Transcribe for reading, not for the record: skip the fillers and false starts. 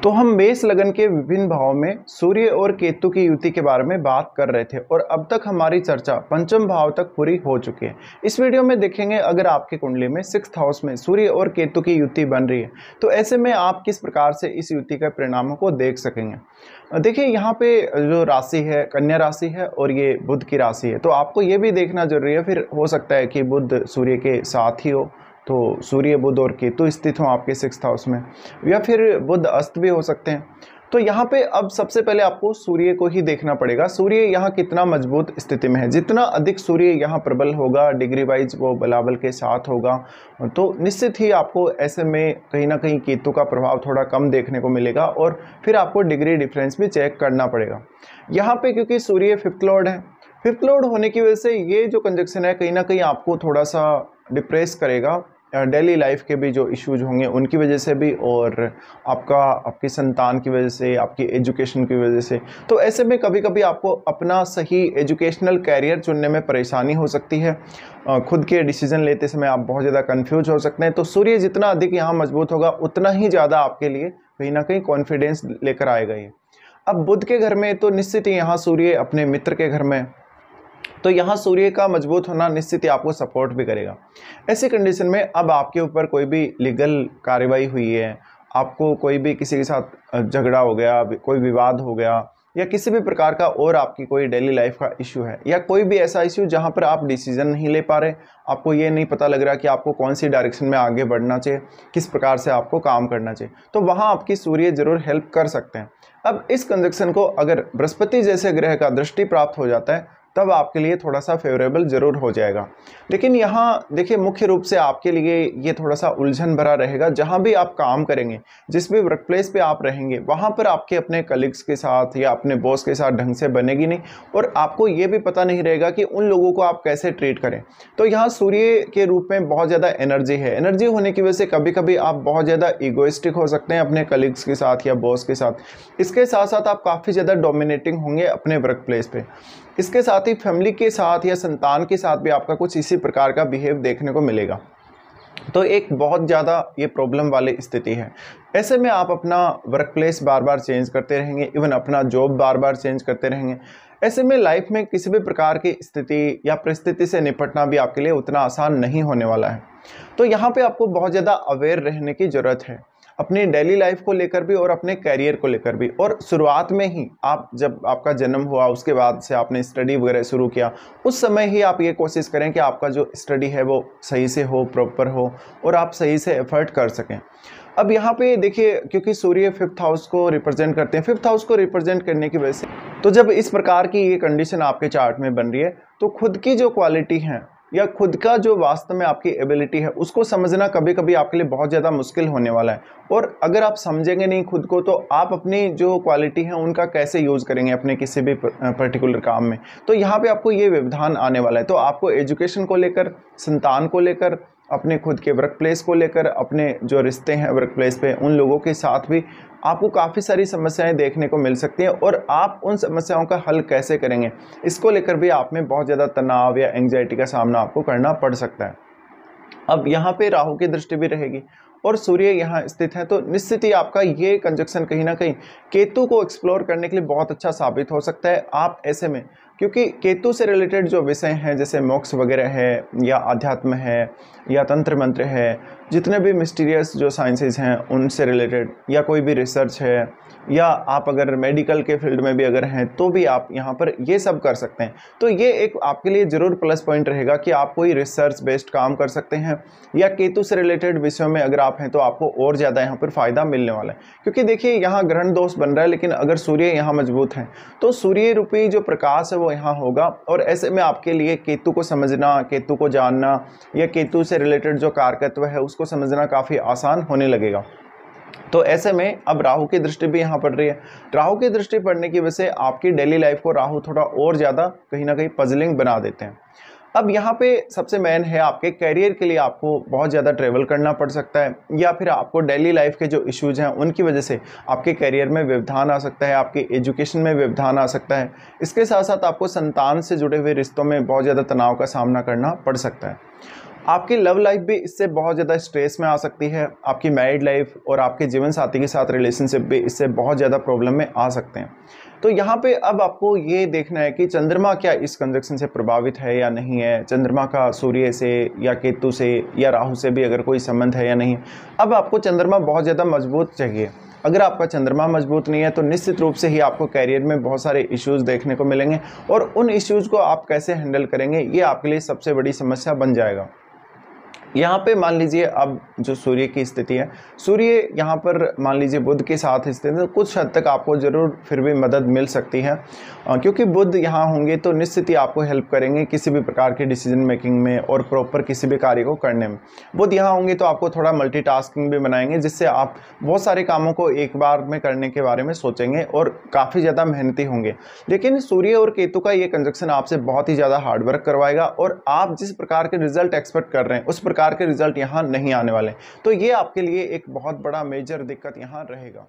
तो हम मेष लगन के विभिन्न भावों में सूर्य और केतु की युति के बारे में बात कर रहे थे और अब तक हमारी चर्चा पंचम भाव तक पूरी हो चुकी है। इस वीडियो में देखेंगे अगर आपकी कुंडली में 6th हाउस में सूर्य और केतु की युति बन रही है तो ऐसे में आप किस प्रकार से इस युति के परिणामों को देख सकेंगे। देखिए यहाँ पे जो राशि है कन्या राशि है और ये बुध की राशि है, तो आपको ये भी देखना जरूरी है। फिर हो सकता है कि बुध सूर्य के साथ ही हो, तो सूर्य बुध और केतु स्थित हों आपके 6th हाउस में, या फिर बुध अस्त भी हो सकते हैं। तो यहाँ पे अब सबसे पहले आपको सूर्य को ही देखना पड़ेगा। सूर्य यहाँ कितना मजबूत स्थिति में है, जितना अधिक सूर्य यहाँ प्रबल होगा, डिग्री वाइज वो बलाबल के साथ होगा, तो निश्चित ही आपको ऐसे में कहीं ना कहीं केतु का प्रभाव थोड़ा कम देखने को मिलेगा और फिर आपको डिग्री डिफरेंस भी चेक करना पड़ेगा। यहाँ पे क्योंकि सूर्य 5th लॉर्ड है, 5th लॉर्ड होने की वजह से ये जो कंजक्शन है कहीं ना कहीं आपको थोड़ा सा डिप्रेस करेगा। डेली लाइफ के भी जो इश्यूज होंगे उनकी वजह से भी, और आपकी संतान की वजह से, आपकी एजुकेशन की वजह से। तो ऐसे में कभी कभी आपको अपना सही एजुकेशनल कैरियर चुनने में परेशानी हो सकती है। खुद के डिसीजन लेते समय आप बहुत ज़्यादा कंफ्यूज हो सकते हैं। तो सूर्य जितना अधिक यहाँ मजबूत होगा उतना ही ज़्यादा आपके लिए कहीं ना कहीं कॉन्फिडेंस लेकर आएगा ये। अब बुध के घर में तो निश्चित ही यहाँ सूर्य अपने मित्र के घर में, तो यहाँ सूर्य का मजबूत होना निश्चित ही आपको सपोर्ट भी करेगा। ऐसी कंडीशन में अब आपके ऊपर कोई भी लीगल कार्रवाई हुई है, आपको कोई भी किसी के साथ झगड़ा हो गया, कोई विवाद हो गया, या किसी भी प्रकार का और आपकी कोई डेली लाइफ का इशू है, या कोई भी ऐसा इशू जहाँ पर आप डिसीजन नहीं ले पा रहे, आपको ये नहीं पता लग रहा कि आपको कौन सी डायरेक्शन में आगे बढ़ना चाहिए, किस प्रकार से आपको काम करना चाहिए, तो वहाँ आपकी सूर्य जरूर हेल्प कर सकते हैं। अब इस कंजक्शन को अगर बृहस्पति जैसे ग्रह का दृष्टि प्राप्त हो जाता है तब आपके लिए थोड़ा सा फेवरेबल जरूर हो जाएगा। लेकिन यहाँ देखिए मुख्य रूप से आपके लिए ये थोड़ा सा उलझन भरा रहेगा। जहाँ भी आप काम करेंगे, जिस भी वर्क प्लेस पे आप रहेंगे, वहाँ पर आपके अपने कलीग्स के साथ या अपने बॉस के साथ ढंग से बनेगी नहीं, और आपको ये भी पता नहीं रहेगा कि उन लोगों को आप कैसे ट्रीट करें। तो यहाँ सूर्य के रूप में बहुत ज़्यादा एनर्जी है। एनर्जी होने की वजह से कभी कभी आप बहुत ज़्यादा ईगोइस्टिक हो सकते हैं अपने कलीग्स के साथ या बॉस के साथ। इसके साथ साथ आप काफ़ी ज़्यादा डोमिनेटिंग होंगे अपने वर्क प्लेस पे। इसके साथ ही फैमिली के साथ या संतान के साथ भी आपका कुछ इसी प्रकार का बिहेव देखने को मिलेगा। तो एक बहुत ज़्यादा ये प्रॉब्लम वाली स्थिति है। ऐसे में आप अपना वर्क प्लेस बार बार चेंज करते रहेंगे, इवन अपना जॉब बार बार चेंज करते रहेंगे। ऐसे में लाइफ में किसी भी प्रकार की स्थिति या परिस्थिति से निपटना भी आपके लिए उतना आसान नहीं होने वाला है। तो यहाँ पे आपको बहुत ज़्यादा अवेयर रहने की ज़रूरत है अपनी डेली लाइफ को लेकर भी और अपने कैरियर को लेकर भी। और शुरुआत में ही आप जब आपका जन्म हुआ उसके बाद से आपने स्टडी वगैरह शुरू किया, उस समय ही आप ये कोशिश करें कि आपका जो स्टडी है वो सही से हो, प्रॉपर हो, और आप सही से एफर्ट कर सकें। अब यहाँ पे देखिए क्योंकि सूर्य 5th हाउस को रिप्रेजेंट करते हैं, 5th हाउस को रिप्रेजेंट करने की वजह से, तो जब इस प्रकार की ये कंडीशन आपके चार्ट में बन रही है तो खुद की जो क्वालिटी है या खुद का जो वास्तव में आपकी एबिलिटी है उसको समझना कभी कभी आपके लिए बहुत ज़्यादा मुश्किल होने वाला है। और अगर आप समझेंगे नहीं खुद को तो आप अपनी जो क्वालिटी है उनका कैसे यूज़ करेंगे अपने किसी भी पर्टिकुलर काम में। तो यहाँ पे आपको ये व्यवधान आने वाला है। तो आपको एजुकेशन को लेकर, संतान को लेकर, अपने खुद के वर्क प्लेस को लेकर, अपने जो रिश्ते हैं वर्क प्लेस पे उन लोगों के साथ भी आपको काफ़ी सारी समस्याएं देखने को मिल सकती हैं, और आप उन समस्याओं का हल कैसे करेंगे इसको लेकर भी आप में बहुत ज़्यादा तनाव या एंग्जाइटी का सामना आपको करना पड़ सकता है। अब यहाँ पे राहु की दृष्टि भी रहेगी और सूर्य यहाँ स्थित है, तो निश्चित ही आपका ये कंजक्शन कहीं ना कहीं केतु को एक्सप्लोर करने के लिए बहुत अच्छा साबित हो सकता है। आप ऐसे में क्योंकि केतु से रिलेटेड जो विषय हैं जैसे मोक्ष वगैरह है, या अध्यात्म है, या तंत्र मंत्र है, जितने भी मिस्टीरियस जो साइंसेज हैं उनसे रिलेटेड, या कोई भी रिसर्च है, या आप अगर मेडिकल के फील्ड में भी अगर हैं तो भी आप यहाँ पर ये सब कर सकते हैं। तो ये एक आपके लिए ज़रूर प्लस पॉइंट रहेगा कि आप कोई रिसर्च बेस्ड काम कर सकते हैं, या केतु से रिलेटेड विषयों में अगर आप हैं तो आपको और ज़्यादा यहाँ पर फ़ायदा मिलने वाला है। क्योंकि देखिए यहाँ ग्रहण दोष बन रहा है, लेकिन अगर सूर्य यहाँ मजबूत है तो सूर्य रूपी जो प्रकाश है वो यहाँ होगा, और ऐसे में आपके लिए केतु को समझना, केतु को जानना, या केतु से रिलेटेड जो कारकत्व है उसको समझना काफ़ी आसान होने लगेगा। तो ऐसे में अब राहु की दृष्टि भी यहाँ पड़ रही है। राहु की दृष्टि पड़ने की वजह से आपकी डेली लाइफ को राहु थोड़ा और ज़्यादा कहीं ना कहीं पजलिंग बना देते हैं। अब यहाँ पे सबसे मेन है आपके कैरियर के लिए आपको बहुत ज़्यादा ट्रेवल करना पड़ सकता है, या फिर आपको डेली लाइफ के जो इश्यूज हैं उनकी वजह से आपके कैरियर में व्यवधान आ सकता है, आपके एजुकेशन में व्यवधान आ सकता है। इसके साथ साथ आपको संतान से जुड़े हुए रिश्तों में बहुत ज़्यादा तनाव का सामना करना पड़ सकता है। आपकी लव लाइफ भी इससे बहुत ज़्यादा स्ट्रेस में आ सकती है, आपकी मैरिड लाइफ और आपके जीवन साथी के साथ रिलेशनशिप भी इससे बहुत ज़्यादा प्रॉब्लम में आ सकते हैं। तो यहाँ पे अब आपको ये देखना है कि चंद्रमा क्या इस कंजक्शन से प्रभावित है या नहीं है, चंद्रमा का सूर्य से या केतु से या राहु से भी अगर कोई संबंध है या नहीं। अब आपको चंद्रमा बहुत ज़्यादा मजबूत चाहिए। अगर आपका चंद्रमा मजबूत नहीं है तो निश्चित रूप से ही आपको कैरियर में बहुत सारे इश्यूज़ देखने को मिलेंगे और उन इश्यूज़ को आप कैसे हैंडल करेंगे ये आपके लिए सबसे बड़ी समस्या बन जाएगा। यहाँ पे मान लीजिए अब जो सूर्य की स्थिति है, सूर्य यहाँ पर मान लीजिए बुध के साथ स्थित है, तो कुछ हद तक आपको ज़रूर फिर भी मदद मिल सकती है, क्योंकि बुध यहाँ होंगे तो निश्चित ही आपको हेल्प करेंगे किसी भी प्रकार के डिसीजन मेकिंग में और प्रॉपर किसी भी कार्य को करने में। बुध यहाँ होंगे तो आपको थोड़ा मल्टीटास्किंग भी बनाएंगे, जिससे आप बहुत सारे कामों को एक बार में करने के बारे में सोचेंगे और काफ़ी ज़्यादा मेहनती होंगे। लेकिन सूर्य और केतु का ये कंजक्शन आपसे बहुत ही ज़्यादा हार्डवर्क करवाएगा और आप जिस प्रकार के रिजल्ट एक्सपेक्ट कर रहे हैं उस प्रकार के रिजल्ट यहाँ नहीं आने वाले। तो ये आपके लिए एक बहुत बड़ा मेजर दिक्कत यहाँ रहेगा।